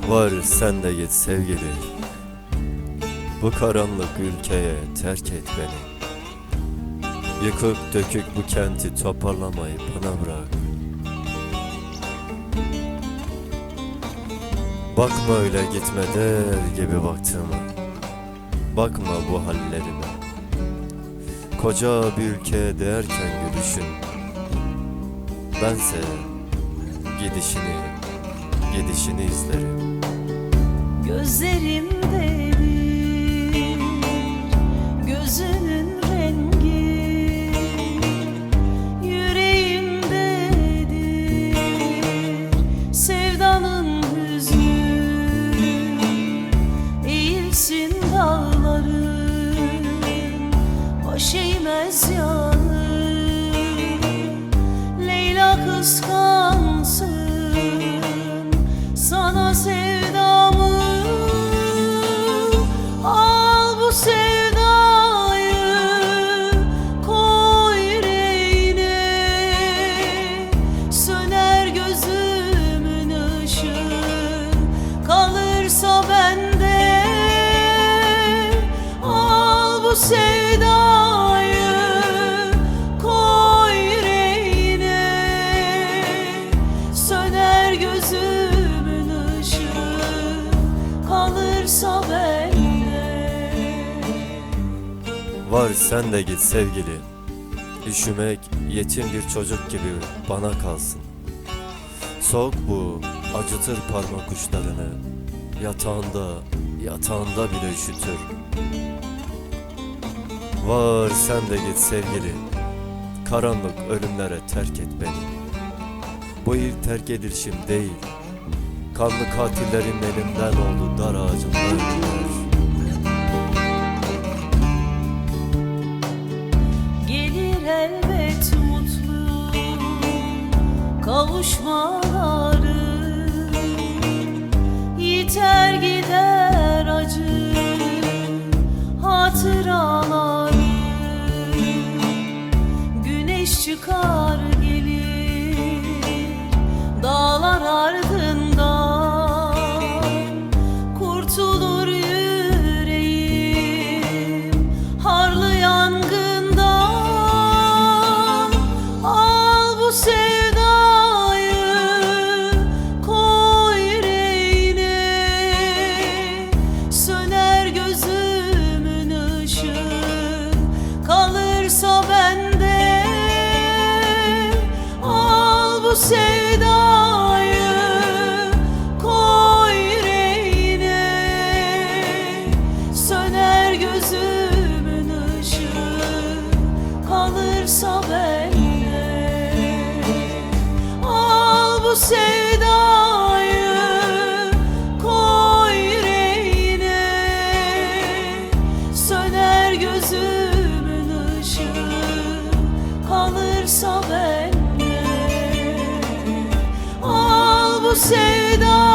Var sen de git sevgili, bu karanlık ülkeye terk et beni. Yıkık dökük bu kenti toparlamayı bana bırak. Bakma öyle gitme der gibi baktığıma, bakma bu hallerime. Koca bir ülkeye değerken gülüşün, bense gidişini izlerim. Gözlerimde bir gözünün rengi, yüreğimdedir sevdanın hüznü. Eğilsin dağlarım, baş eğmez yanım. Leyla kıskansın sana sevdamı, al bu sevdayı koy yüreğine. Söner gözümün ışığı, kalırsa bende, al bu sevdayı koy yüreğine. Söner gözümün ışığı, kalırsa bende. Var sen de git sevgili, üşümek yetim bir çocuk gibi bana kalsın. Soğuk bu acıtır parmak uçlarını, yatağında bile üşütür. Var sen de git sevgili, karanlık ölümlere terk et beni. Bu ilk terk edilişim değil, kanlı katillerin elimden oldu dar ağacında ölümler. Gelir elbet mutlu kavuşmaları, yiter gider acı hatıraları. Güneş çıkar gelir dağlar ardından, kurtulur yüreğim harlı yangından. Al bu sevdayı koy yüreğine, söner gözümün ışığı, kalırsa bende, al bu sevdayı koy yüreğine. Söner gözümün ışığı, kalırsa bende, al bu sevdayı koy yüreğine. Söner gözümün ışığı, kalırsa bende, al bu sevdayı